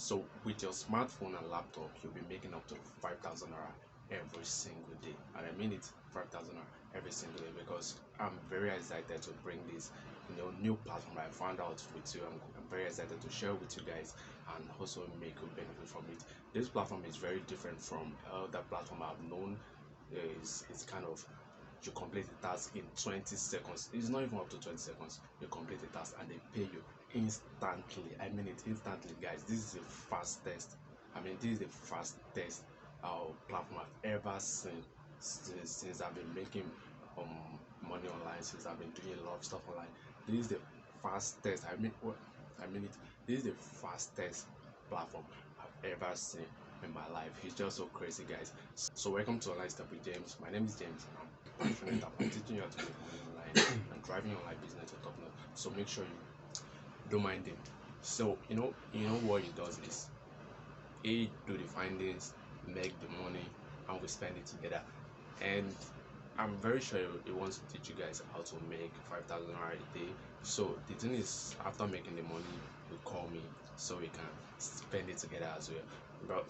So with your smartphone and laptop, you'll be making up to 5,000 naira every single day, and I mean it, 5,000 naira every single day, because I'm very excited to bring this new platform I found out with you. I'm very excited to share with you guys and also make you benefit from it. This platform is very different from other platform I've known. It's kind of, you complete the task in 20 seconds. It's not even up to 20 seconds. You complete the task and they pay you instantly. I mean it, instantly, guys. This is the fastest. This is the fastest platform I've ever seen since I've been making money online, since I've been doing a lot of stuff online. This is the fastest. I mean it. This is the fastest platform I've ever seen in my life. It's just so crazy, guys. So welcome to Online Step with James. My name is James. I'm teaching you how to make money online and driving your online business to top notch. So make sure you don't mind him. So you know what he does is he do the findings, make the money, and we spend it together. And I'm very sure he wants to teach you guys how to make 5,000 naira a day. So the thing is, after making the money, you call me so we can spend it together as well.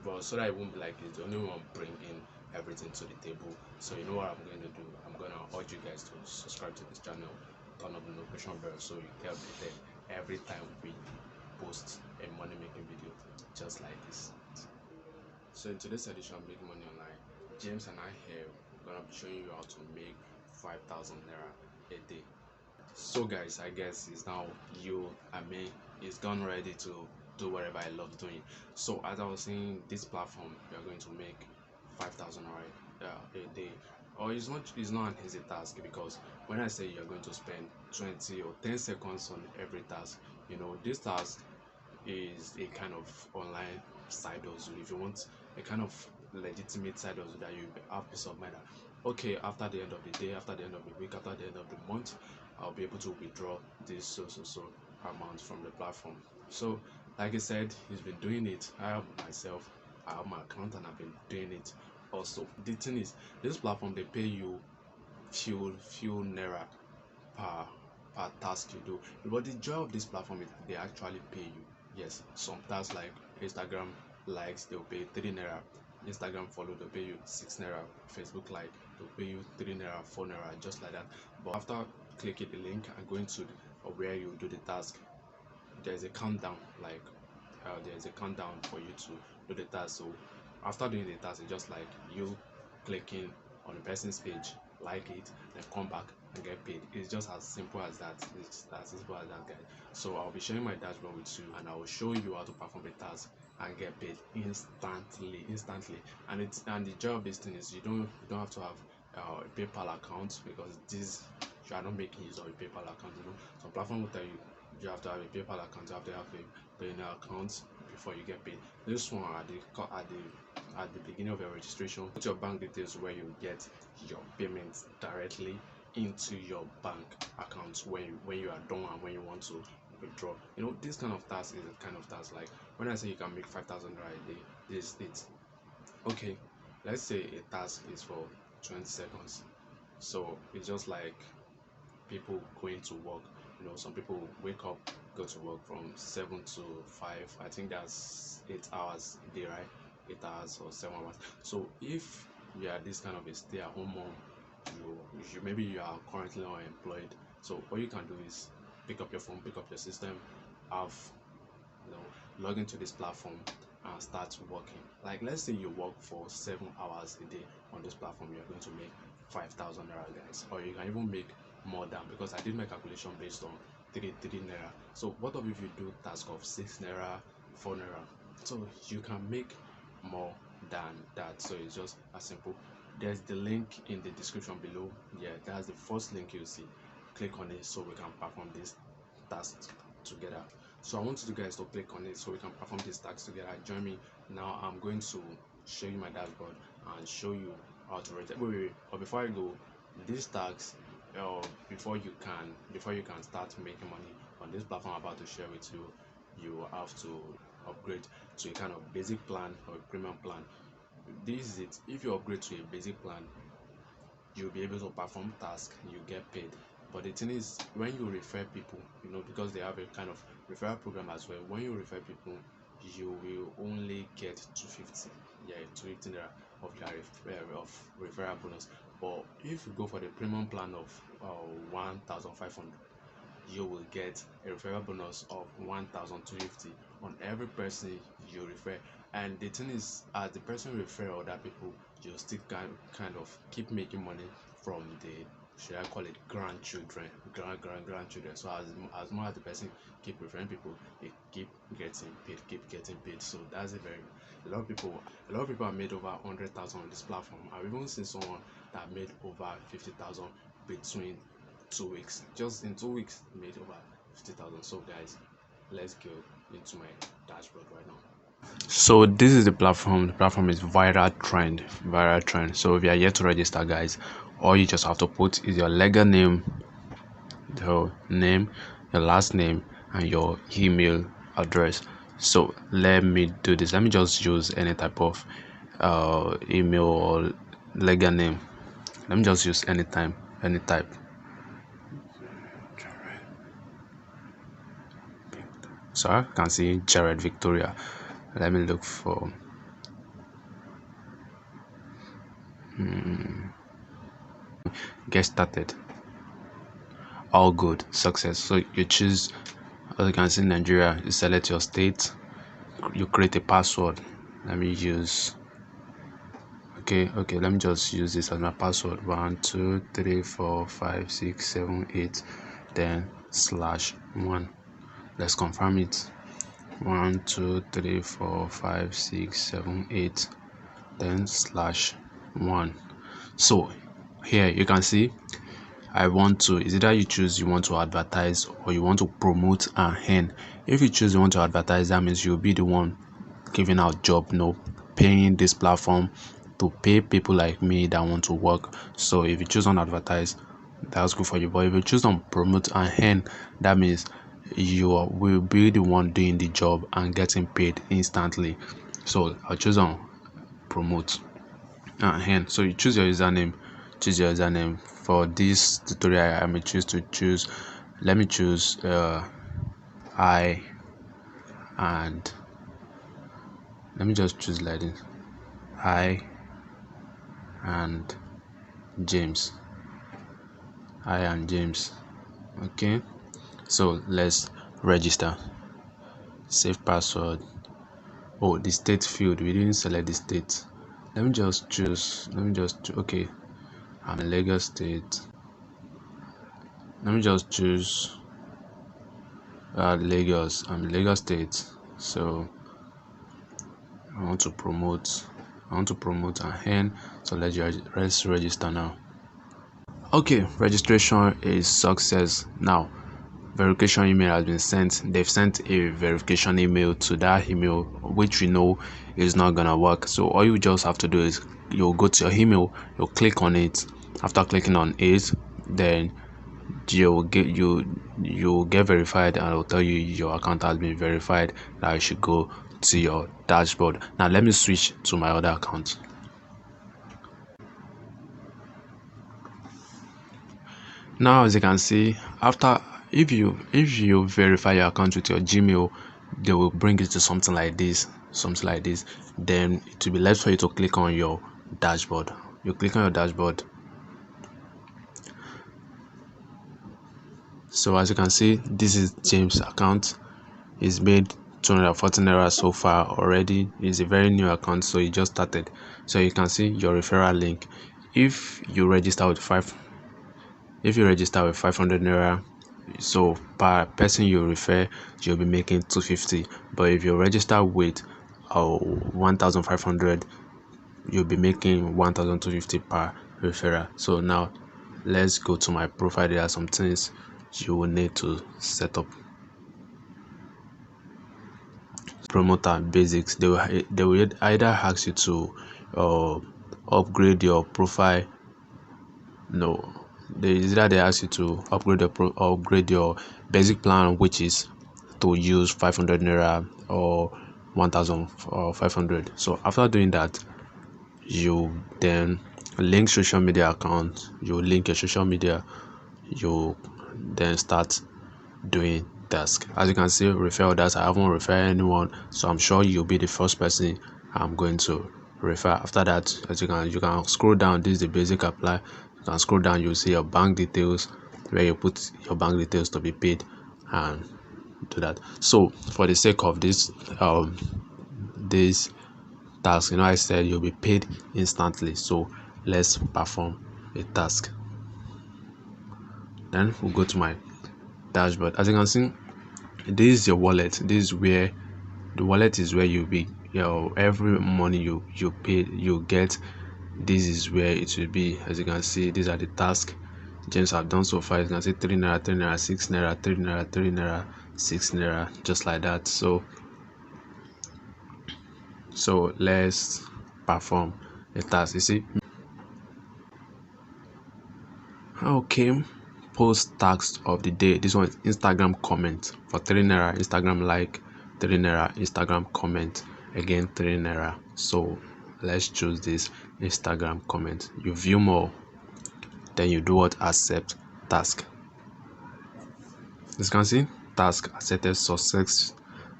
But so that it won't be like it's the only one bringing everything to the table. So you know what I'm going to do? I'm going to urge you guys to subscribe to this channel, turn on the notification bell so you get updated every time we post a money making video just like this. So in today's edition of Making Money Online, James and I here are going to be showing you how to make 5,000 naira a day. So guys, I guess it's now you and me is gone ready to do whatever I love doing. So as I was saying, this platform, you're going to make 5,000 a day. Or it's not an easy task, because when I say you're going to spend 20 or 10 seconds on every task, this task is a kind of online side hustle. If you want a kind of legitimate side hustle that you have peace of mind that, okay, after the end of the day, after the end of the week, after the end of the month, I'll be able to withdraw this so amount from the platform. So like I said, he's been doing it. I have myself, I have my account, and I've been doing it also. The thing is, this platform, they pay you few naira per task you do. But the joy of this platform is they actually pay you. Yes, some tasks like Instagram likes, they'll pay 3 naira. Instagram follow, they'll pay you 6 naira. Facebook like, they'll pay you 3 naira, 4 naira, just like that. But after clicking the link and going to where you do the task, there's a countdown, like there's a countdown for you to do the task. So after doing the task, it's just like you clicking on the person's page, like it, then come back and get paid. It's just as simple as that. It's as simple as that, guys. So I'll be sharing my dashboard with you, and I will show you how to perform the task and get paid instantly. And the joy of this thing is you don't have to have a PayPal account, because this, you are not making use of a PayPal account. Some platform will tell you you have to have a PayPal account, you have to have a Payoneer account before you get paid. This one, at the beginning of your registration, put your bank details where you get your payments directly into your bank account when you are done and when you want to withdraw. This kind of task is a kind of task, like when I say you can make 5,000 naira a day, this it's okay. Let's say a task is for 20 seconds. So it's just like people going to work. Some people wake up, go to work from 7 to 5. I think that's 8 hours a day, right? 8 hours or 7 hours. So if you are this kind of a stay-at-home mom, maybe you are currently unemployed. So what you can do is pick up your phone, pick up your system, log into this platform and start working. Like, let's say you work for 7 hours a day on this platform, you're going to make 5,000 naira, guys. Or you can even make more than, because I did my calculation based on 3 naira. So what if you do task of 6 naira, 4 naira? So you can make more than that. So it's just as simple. There's the link in the description below. Yeah, that's the first link you'll see. Click on it so we can perform this task together. So I want you guys to click on it so we can perform this task together. Join me now. I'm going to show you my dashboard and show you how to register. Wait, but before I go, this task, before you can start making money on this platform I'm about to share with you, you have to upgrade to a kind of basic plan or a premium plan. This is it. If you upgrade to a basic plan, you'll be able to perform tasks, you get paid. But the thing is, when you refer people, because they have a kind of referral program as well, when you refer people, you will only get 250, yeah, 250 naira of your referral bonus. But if you go for the premium plan of 1500, you will get a referral bonus of 1250 on every person you refer. And the thing is, as the person refer other people, you still kind of keep making money from the, should I call it, grandchildren, grandchildren. So as more as the person keep referring people, they keep getting paid. So that's a very, a lot of people have made over 100,000 on this platform. I've even seen someone that made over 50,000 between 2 weeks. Just in 2 weeks, made over 50,000. So guys, let's go into my dashboard right now. So this is the platform. The platform is viral trend. So if you are yet to register, guys, all you just have to put is your legal name, your name, your last name, and your email address. So let me do this. Let me just use any type of email or legal name. Let me just use any type. So I can see Jared Victoria. Let me look for get started. All good, success. So you choose, as you can see, Nigeria. You select your state, you create a password. Let me use, okay, let me just use this as my password. 1 2 3 4 5 6 7 8, then /1. Let's confirm it. 1 2 3 4 5 6 7 8, then /1. So here you can see I want to, is either you choose you want to advertise or you want to promote and earn. If you choose you want to advertise, that means you'll be the one giving out job, paying this platform to pay people like me that want to work. So if you choose on advertise, that's good for you. But if you choose on promote and earn, that means you will be the one doing the job and getting paid instantly. So I'll choose on promote and earn. So you choose your username. For this tutorial, I may choose let me choose I, and let me just choose like this, I and James. Okay, so let's register. Save password. Oh, the state field, we didn't select the state. Let me just choose, okay, I'm in Lagos State. Let me just choose Lagos. I'm in Lagos State. So I want to promote and earn. So let's register now. Okay, registration is success. Now verification email has been sent. They've sent a verification email to that email, which we know is not gonna work. So all you just have to do is you'll go to your email, you'll click on it. After clicking on it, then you'll get verified, and it'll tell you your account has been verified, that you should go to your dashboard. Now let me switch to my other account. Now as you can see, after if you verify your account with your Gmail, they will bring it to something like this. Then it will be left for you to click on your dashboard. You click on your dashboard. So as you can see, this is James' account. He's made 240 naira so far already. It's a very new account, so he just started. So you can see your referral link. If you register with 500 naira, so per person you refer, you'll be making 250. But if you register with 1500, you'll be making 1250 per referral. So now let's go to my profile. There are some things you will need to set up. Promoter basics. They will either ask you to upgrade your profile. No, they ask you to upgrade your basic plan, which is to use 500 naira or 1500. So after doing that, you then link social media account. You link your social media. You then start doing task. As you can see, refer others. I haven't referred anyone, so I'm sure you'll be the first person I'm going to refer. After that, as you can scroll down. This is the basic apply. You can scroll down, you'll see your bank details, where you put your bank details to be paid, and do that. So for the sake of this task, I said you'll be paid instantly, so let's perform a task. Then we'll go to my dashboard. As you can see, this is your wallet. This is where the wallet is, where you'll be every money you pay, you get. This is where it will be. As you can see, these are the tasks James have done so far. You can see 3 naira, 3 naira, 6 naira, 3 naira, 3 naira, 6 naira, just like that. So let's perform a task. You see, okay, post task of the day. This one is Instagram comment for 3 naira, Instagram like 3 naira, Instagram comment again 3 naira. So let's choose this Instagram comment. You view more, then you do what? Accept task. As you can see, task accepted, success.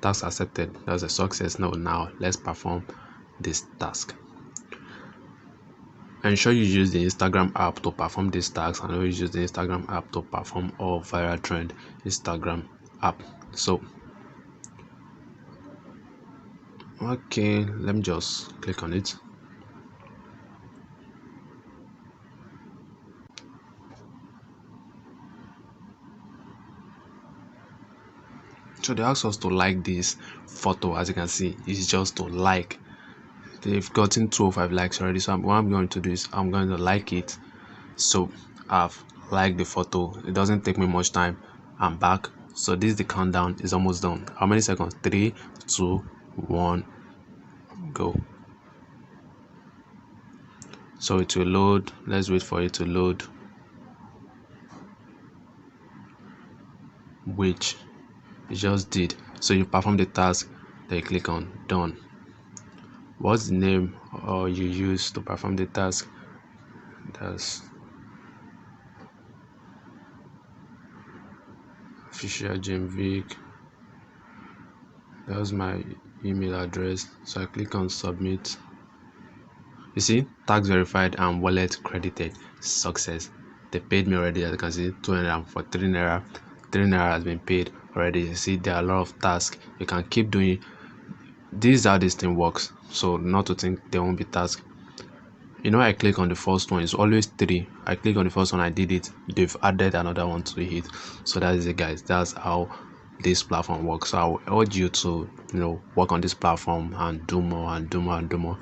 Task accepted. That's a success. Now let's perform this task. Ensure you use the Instagram app to perform this task, and always use the Instagram app to perform all viral trend Instagram app. So okay, let me just click on it. So they ask us to like this photo. As you can see, it's just to like. They've gotten 205 likes already, so what I'm going to do is I'm going to like it. So I've liked the photo. It doesn't take me much time. I'm back. So this is the countdown. Is almost done. How many seconds? 3, 2, 1, go. So it will load. Let's wait for it to load, which it just did. So you perform the task, then you click on done. What's the name you use to perform the task? That's official Jimvic. That's my email address. So I click on submit. You see, tax verified and wallet credited. Success. They paid me already. As you can see, 200 for 3 naira. 3 naira has been paid already. You see, there are a lot of tasks. You can keep doing. This is how this thing works. So not to think there won't be tasks. I click on the first one. It's always 3. I click on the first one. I did it. They've added another one to it. So that is it, guys. That's how this platform works. So I will urge you to work on this platform and do more and do more and do more.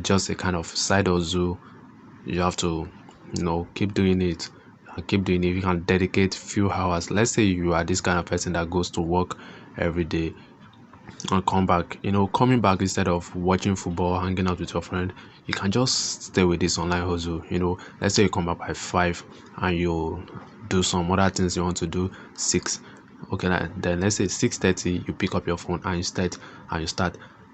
Just a kind of side hustle. You have to keep doing it and keep doing it. You can dedicate few hours. Let's say you are this kind of person that goes to work every day and come back. Coming back, instead of watching football, hanging out with your friend, you can just stay with this online hustle. Let's say you come back by 5 and you do some other things you want to do 6. Okay, then let's say 6:30 you pick up your phone and you start.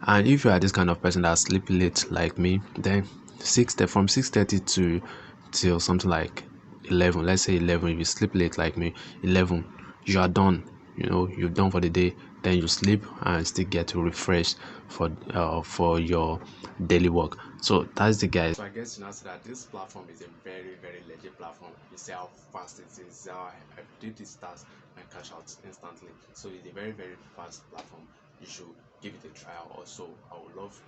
And if you are this kind of person that sleep late like me, then from 6:30 to till something like 11. Let's say 11. If you sleep late like me, 11, you are done. You're done for the day. Then you sleep and still get to refresh for your daily work. So that's the guys. So I guess you know that this platform is a very, very legit platform. You see how fast it is. How I did this task and cash out instantly. So it's a very, very fast platform. You should give it a try. Also, I would love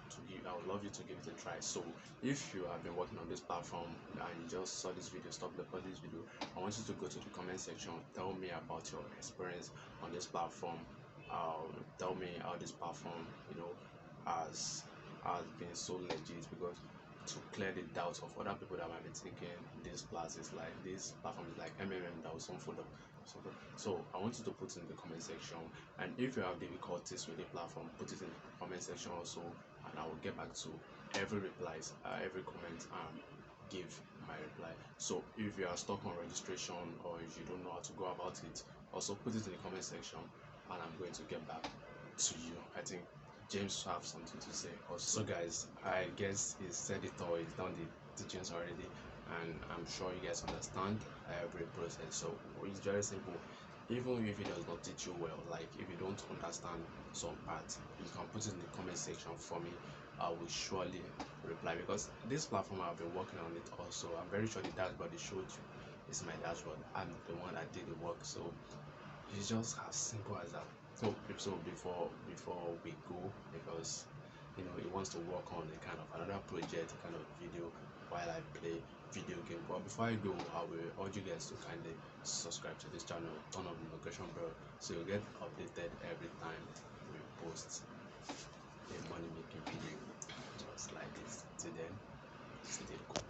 you to give it a try. So if you have been working on this platform and you just saw this video, stop upon this video, I want you to go to the comment section. Tell me about your experience on this platform. Tell me how this platform has been so legit, because to clear the doubts of other people that might be taking these classes, like this platform is like that was some follow. So I want you to put in the comment section, and if you have difficulties with the platform, put it in the comment section also, and I will get back to every comment and give my reply. So if you are stuck on registration, or if you don't know how to go about it, also put it in the comment section and I'm going to get back to you. I think James have something to say also. So guys, I guess he said it all. He's done the teachings already, and I'm sure you guys understand every process. So it's very simple. even if it does not teach you well, like if you don't understand some parts, you can put it in the comment section for me. I will surely reply, because this platform I've been working on it also. I'm very sure the dashboard they showed you is my dashboard. I'm the one that did the work, so it's just as simple as that. So before we go, because he wants to work on a kind of another project, kind of video while I play video game. But before I go, I will urge you guys to kindly subscribe to this channel, turn on the notification bell, so you get updated every time we post a money making video just like this. Till then, stay cool.